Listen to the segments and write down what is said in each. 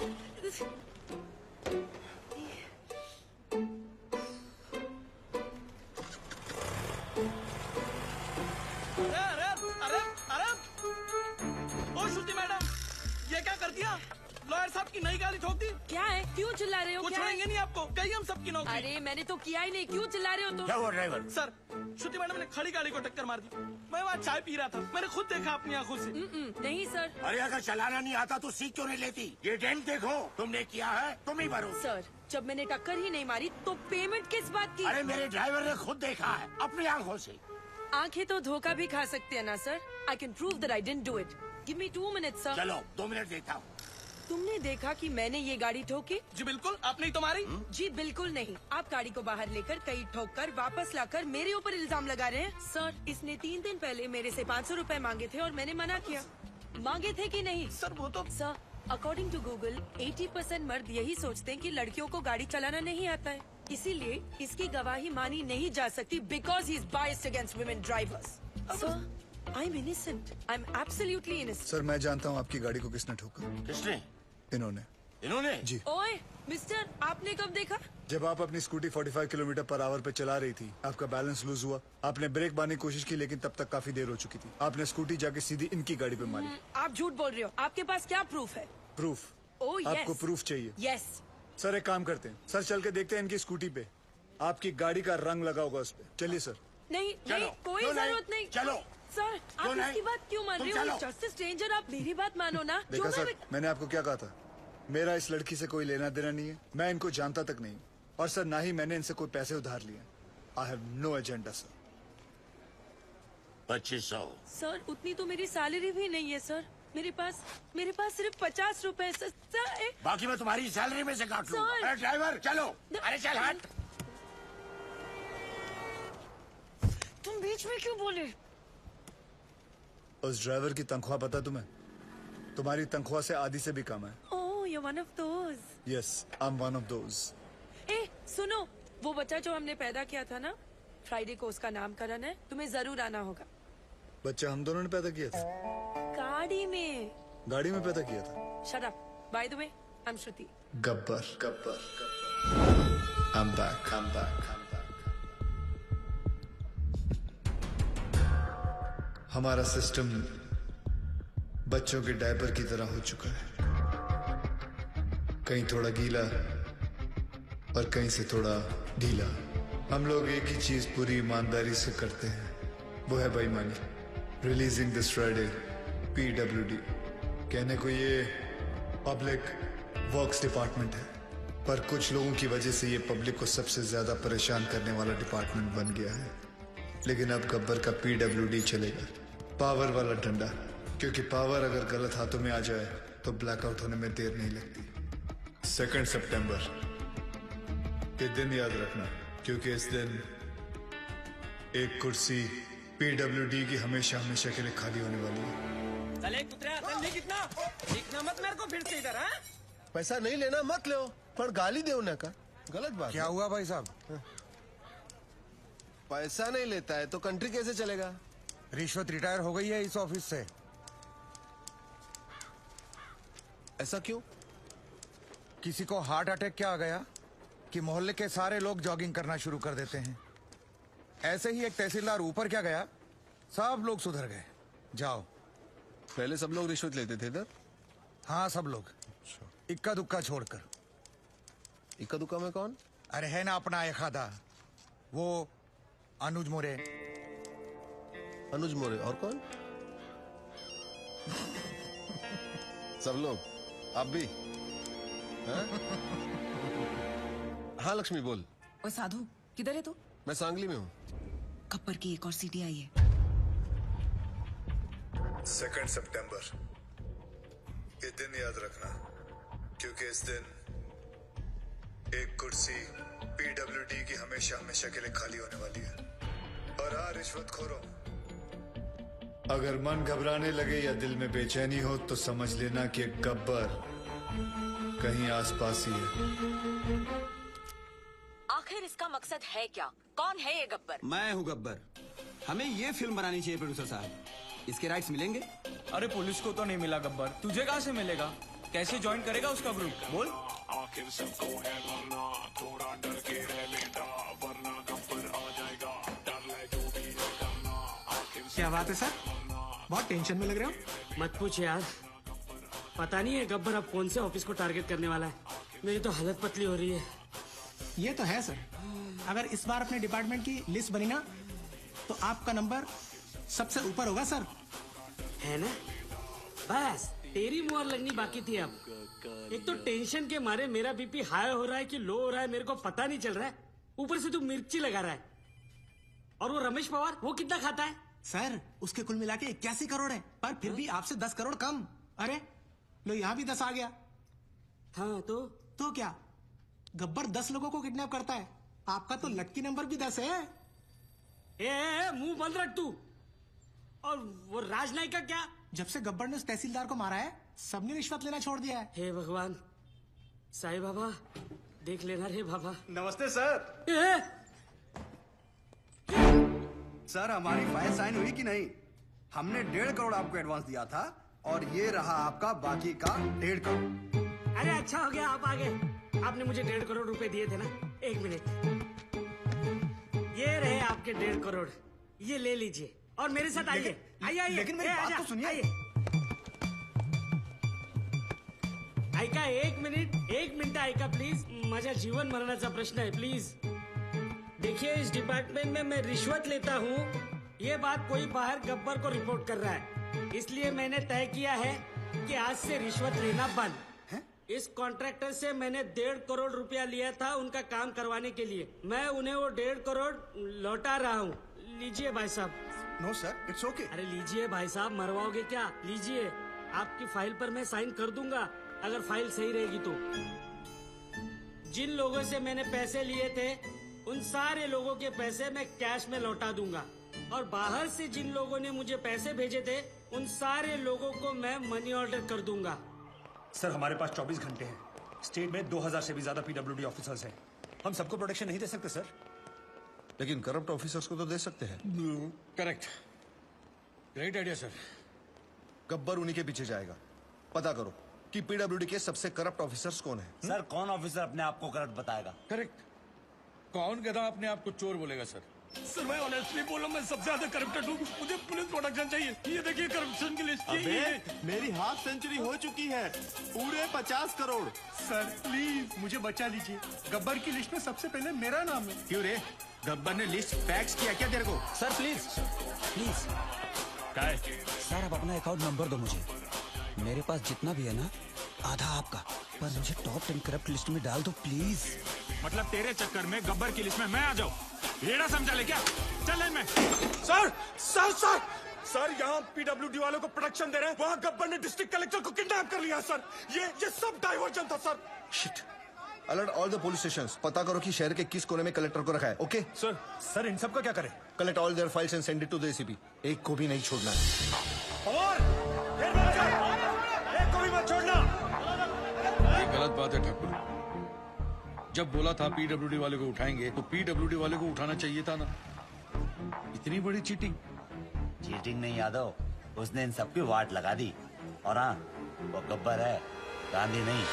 अरे अरे अरे ओ श्रुति मैडम, ये क्या कर दिया? लॉयर साहब की नई गाड़ी ठोक दी। क्या है, क्यों चिल्ला रहे हो? वो छोड़ेंगे नहीं आपको, कहीं हम सबकी नौकरी। अरे मैंने तो किया ही नहीं, क्यों चिल्ला रहे हो तुम? क्या हुआ ड्राइवर? सर, श्रुति मैडम ने खड़ी गाड़ी को टक्कर मार दी। मैं वहाँ चाय पी रहा था, मैंने खुद देखा अपनी आंखों से। नहीं सर। अरे अगर चलाना नहीं आता तो सीख क्यों नहीं लेती? ये डेंट देखो, तुमने किया है, तुम ही भरो। सर, जब मैंने टक्कर ही नहीं मारी तो पेमेंट किस बात की? अरे मेरे ड्राइवर ने खुद देखा है अपनी आंखों से। आंखें तो धोखा भी खा सकती है ना sir. I can prove that I didn't do it. Give me 2 minutes sir. चलो 2 मिनट देता हूँ। तुमने देखा कि मैंने ये गाड़ी ठोकी? जी बिल्कुल, आपने ही तो मारी। जी बिल्कुल नहीं। आप गाड़ी को बाहर लेकर कहीं ठोक कर वापस लाकर मेरे ऊपर इल्जाम लगा रहे हैं। सर, इसने 3 दिन पहले मेरे से 500 रुपए मांगे थे और मैंने मना किया। मांगे थे कि नहीं? सर वो तो सर, अकॉर्डिंग टू गूगल 80% मर्द यही सोचते हैं कि लड़कियों को गाड़ी चलाना नहीं आता है, इसीलिए इसकी गवाही मानी नहीं जा सकती because he is biased against women drivers. Sir, I am innocent. I am absolutely innocent. Sir, मैं जानता हूँ आपकी गाड़ी को किसने ठोका। किसने? इन्होंने। इन्होंने? जी। ओए मिस्टर, आपने कब देखा? जब आप अपनी स्कूटी 45 किलोमीटर पर आवर पे चला रही थी, आपका बैलेंस लूज हुआ। आपने ब्रेक मारने की कोशिश की लेकिन तब तक काफी देर हो चुकी थी। आपने स्कूटी जाके सीधी इनकी गाड़ी पे मारी। आप झूठ बोल रहे हो। आपके पास क्या प्रूफ है? प्रूफ? Oh yes. आपको प्रूफ चाहिए? यस। सर, एक काम करते हैं, सर चल के देखते हैं इनकी स्कूटी पे आपकी गाड़ी का रंग लगा होगा उस पे। चलिए सर। नहीं चलो। नहीं, कोई क्यों नहीं? जरूरत नहीं। चलो। सर, आप क्यों नहीं? इसकी बात क्यों मान तुम रहे हो? चलो। जस्ट स्ट्रेंजर, आप मेरी बात मानो ना। देखा जो सर, मैं- मैंने आपको क्या कहा था? मेरा इस लड़की से कोई लेना देना नहीं है, मैं इनको जानता तक नहीं। और सर, ना ही मैंने इनसे कोई पैसे उधार लिए। I have no agenda sir. 2500। Sir, उतनी तो मेरी सैलरी भी नहीं है सर। मेरे पास सिर्फ 50 रुपए है, सर। बाकी मैं तुम्हारी सैलरी में से काट लूंगा। सर। अरे ड्राइवर चलो। अरे चल हट। तुम बीच में क्यों बोले? उस ड्राइवर की तनख्वाह पता तुम्हें? तुम्हारी तनख्वाह से आधी से भी कम है। Oh, you one of those. Yes, I am one of those. ए, सुनो, वो बच्चा जो हमने पैदा किया था ना, फ्राइडे को उसका नामकरण है। तुम्हें जरूर आना होगा। बच्चा हम दोनों ने पैदा किया था? गाड़ी में। गाड़ी में पैदा किया था? Shut up. By the way, I am Shruti. Gabbar Gabbar I'm back. I'm back. I'm back. हमारा सिस्टम बच्चों के डायपर की तरह हो चुका है, कहीं थोड़ा गीला और कहीं से थोड़ा ढीला। हम लोग एक ही चीज पूरी ईमानदारी से करते हैं, वो है बेईमानी। Releasing this Friday PWD। कहने को ये पब्लिक वर्क्स डिपार्टमेंट है, पर कुछ लोगों की वजह से ये पब्लिक को सबसे ज्यादा परेशान करने वाला डिपार्टमेंट बन गया है। लेकिन अब गब्बर का PWD चलेगा, पावर वाला डंडा। क्योंकि पावर अगर गलत हाथों में आ जाए तो ब्लैकआउट होने में देर नहीं लगती। 2 सितंबर ये दिन याद रखना, क्योंकि इस दिन एक कुर्सी PWD की हमेशा हमेशा के लिए खाली होने वाली है। चले कुतरा, चल कितना दिखना मत मेरे को फिर से इधर। हाँ, पैसा नहीं लेना मत लो, पर गाली दे उन्हें का गलत बात। क्या हुआ भाई साहब? पैसा नहीं लेता है तो कंट्री कैसे चलेगा? रिश्वत रिटायर हो गई है इस ऑफिस से। ऐसा क्यों? किसी को हार्ट अटैक क्या आ गया कि मोहल्ले के सारे लोग जॉगिंग करना शुरू कर देते हैं। ऐसे ही एक तहसीलदार ऊपर क्या गया, सब लोग सुधर गए। जाओ। पहले सब लोग रिश्वत लेते थे इधर? हाँ, सब लोग, इक्का दुक्का छोड़कर। इक्का दुक्का में कौन? अरे है ना अपना एक आधा, वो अनुज मोरे। अनुज मोरे। और कौन? सब लोग। आप भी? हाँ लक्ष्मी बोल। और साधु किधर है तू? मैं सांगली में हूँ। खप्पर की एक और सीटी आई है। 2 सितंबर ये दिन याद रखना, क्योंकि इस दिन एक कुर्सी PWD की हमेशा हमेशा के लिए खाली होने वाली है। और हाँ रिश्वतखोरों, अगर मन घबराने लगे या दिल में बेचैनी हो तो समझ लेना कि गब्बर कहीं आसपास ही है। आखिर इसका मकसद है क्या? कौन है ये गब्बर? मैं हूँ गब्बर। हमें ये फिल्म बनानी चाहिए प्रोड्यूसर साहब। इसके राइट्स मिलेंगे? अरे पुलिस को तो नहीं मिला गब्बर, तुझे कहाँ से मिलेगा? कैसे ज्वाइन करेगा उसका ग्रुप बोल। क्या बात है सर, बहुत टेंशन में लग रहे हो। मत पूछ यार, पता नहीं है गब्बर अब कौन से ऑफिस को टारगेट करने वाला है। मेरी तो हालत पतली हो रही है। ये तो है सर, अगर इस बार अपने डिपार्टमेंट की लिस्ट बनी ना तो आपका नंबर सबसे ऊपर होगा सर। है ना, बस तेरी मुहर लगनी बाकी थी। अब एक तो टेंशन के मारे मेरा बीपी हाई हो रहा है कि लो हो रहा है मेरे को पता नहीं चल रहा है, ऊपर से तू मिर्ची लगा रहा है। और वो रमेश पवार, वो कितना खाता है? सर उसके कुल मिला के 81 करोड़ है, पर फिर भी आपसे 10 करोड़ कम। अरे लो यहाँ भी 10 आ गया। हाँ तो क्या गब्बर 10 लोगों को किडनैप करता है, आपका तो लक्की नंबर भी 10 है। ए मुंह बंद रख तू। और वो राजनायक का क्या? जब से गब्बर ने उस तहसीलदार को मारा है सबने रिश्वत लेना छोड़ दिया है। हे भगवान, साईं बाबा देख लेना रे बाबा। नमस्ते सर। सर हमारी फाइल साइन हुई कि नहीं? हमने 1.5 करोड़ आपको एडवांस दिया था और ये रहा आपका बाकी का 1.5 करोड़। अरे अच्छा हो गया आप आ गए। आपने मुझे 1.5 करोड़ रुपए दिए थे ना। एक मिनट, ये रहे आपके 1.5 करोड़, ये ले लीजिए और मेरे साथ आइए। आइए लेकिन मेरी बात तो सुनिए। ऐका एक मिनिट ऐका प्लीज, माझ्या जीवन मरणाचा प्रश्न है प्लीज। देखिए इस डिपार्टमेंट में मैं रिश्वत लेता हूँ, ये बात कोई बाहर गब्बर को रिपोर्ट कर रहा है, इसलिए मैंने तय किया है कि आज से रिश्वत लेना बंद। इस कॉन्ट्रैक्टर से मैंने 1.5 करोड़ रुपया लिया था उनका काम करवाने के लिए। मैं उन्हें वो 1.5 करोड़ लौटा रहा हूँ। लीजिए भाई साहब। No sir, it's okay. अरे लीजिए भाई साहब, मरवाओगे क्या? लीजिए, आपकी फाइल पर मैं साइन कर दूंगा अगर फाइल सही रहेगी तो। जिन लोगों से मैंने पैसे लिए थे उन सारे लोगों के पैसे मैं कैश में लौटा दूंगा, और बाहर से जिन लोगों ने मुझे पैसे भेजे थे उन सारे लोगों को मैं मनी ऑर्डर कर दूंगा। सर हमारे पास 24 घंटे हैं। स्टेट में 2000 से भी ज्यादा पीडब्ल्यूडी ऑफिसर्स हैं। हम सबको प्रोटेक्शन नहीं दे सकते सर। लेकिन करप्ट ऑफिसर्स को तो दे सकते हैं। Correct, great idea sir. Gabbar उन्हीं के पीछे जाएगा। पता करो कि पीडब्ल्यूडी के सबसे करप्ट ऑफिसर्स कौन है। सर कौन ऑफिसर अपने आप को करप्ट बताएगा? करेक्ट, कौन गधा अपने आप को चोर बोलेगा सर? सर मैं ऑनेस्टली बोल रहा हूँ, मैं सबसे ज्यादा करप्टेड हूँ। मुझे पुलिस प्रोटेक्शन चाहिए। ये देखिए करप्शन की लिस्ट। मेरी हाफ सेंचुरी हो चुकी है, पूरे 50 करोड़। सर प्लीज मुझे बचा लीजिए, गब्बर की लिस्ट में सबसे पहले मेरा नाम है। क्यों रे, गब्बर ने लिस्ट फैक्स किया क्या तेरे को? सर प्लीज प्लीज क्या है? सर आप अपना अकाउंट नंबर दो मुझे। मेरे पास जितना भी है ना आधा आपका, पर मुझे टॉप 10 करप्ट लिस्ट में डाल दो प्लीज। मतलब तेरे चक्कर में गब्बर की लिस्ट में मैं आ जाऊँ? ये ना समझा ले क्या? चल लाइन में। सर सर सर सर यहाँ पीडब्ल्यूडी वालों को प्रोटेक्शन दे रहे हैं, वहाँ गब्बर ने डिस्ट्रिक्ट कलेक्टर को किडनैप कर लिया सर। ये सब डाइवर्जन था sir. Shit, alert all the police stations. पता करो कि शहर के किस कोने में कलेक्टर को रखा है। ओके सर इन सब का क्या करें? Collect all their files and send it to the ACP. एक को भी नहीं छोड़ना है। और एक को भी मत छोड़ना। ये गलत बात है ठाकुर। जब बोला था पीडब्ल्यूडी वाले को उठाएंगे तो पीडब्ल्यूडी वाले को उठाना चाहिए था ना। इतनी बड़ी चीटिंग। चीटिंग नहीं यादव, उसने इन सबकी वाट लगा दी। और हाँ, वो गब्बर है, गांधी नहीं।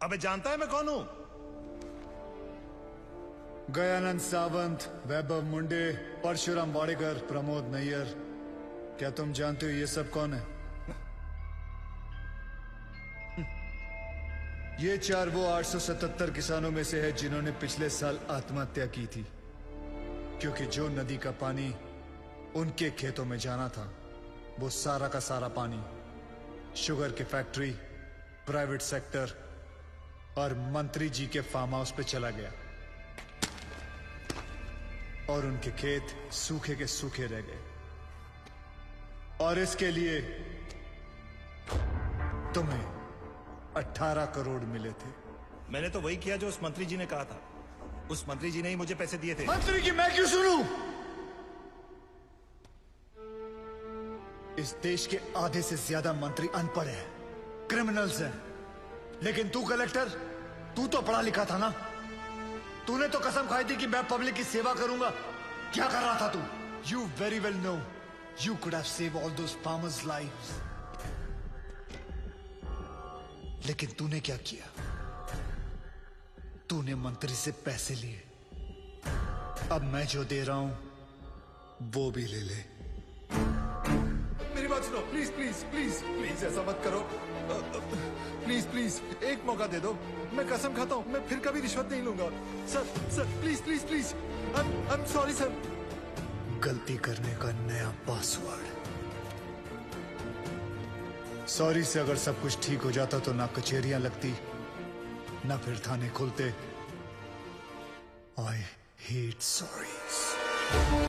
अबे जानता है मैं कौन हूँ? गयानंद सावंत, वैभव मुंडे, परशुराम वाडेकर, प्रमोद नैयर। क्या तुम जानते हो ये सब कौन है? ये 4 वो 877 किसानों में से है जिन्होंने पिछले साल आत्महत्या की थी, क्योंकि जो नदी का पानी उनके खेतों में जाना था वो सारा का सारा पानी शुगर की फैक्ट्री, प्राइवेट सेक्टर और मंत्री जी के फार्म हाउस पे चला गया, और उनके खेत सूखे के सूखे रह गए। और इसके लिए तुम्हें 18 करोड़ मिले थे। मैंने तो वही किया जो उस मंत्री जी ने कहा था। उस मंत्री जी ने ही मुझे पैसे दिए थे। मंत्री की मैं क्यों सुनूं? इस देश के आधे से ज्यादा मंत्री अनपढ़ हैं, क्रिमिनल्स हैं। लेकिन तू कलेक्टर, तू तो पढ़ा लिखा था ना? तूने तो कसम खाई थी कि मैं पब्लिक की सेवा करूंगा। क्या कर रहा था तू? You very well know you could have save all those farmers lives, लेकिन तूने क्या किया? तूने मंत्री से पैसे लिए। अब मैं जो दे रहा हूं वो भी ले ले। मेरी बात सुनो, प्लीज प्लीज प्लीज प्लीज ऐसा मत करो। प्लीज प्लीज एक मौका दे दो। मैं कसम खाता हूँ मैं फिर कभी रिश्वत नहीं लूंगा। Sir sir please please please I am sorry sir. गलती करने का नया पासवर्ड। सॉरी से अगर सब कुछ ठीक हो जाता तो ना कचहरियां लगती ना फिर थाने खुलते। I hate sorries.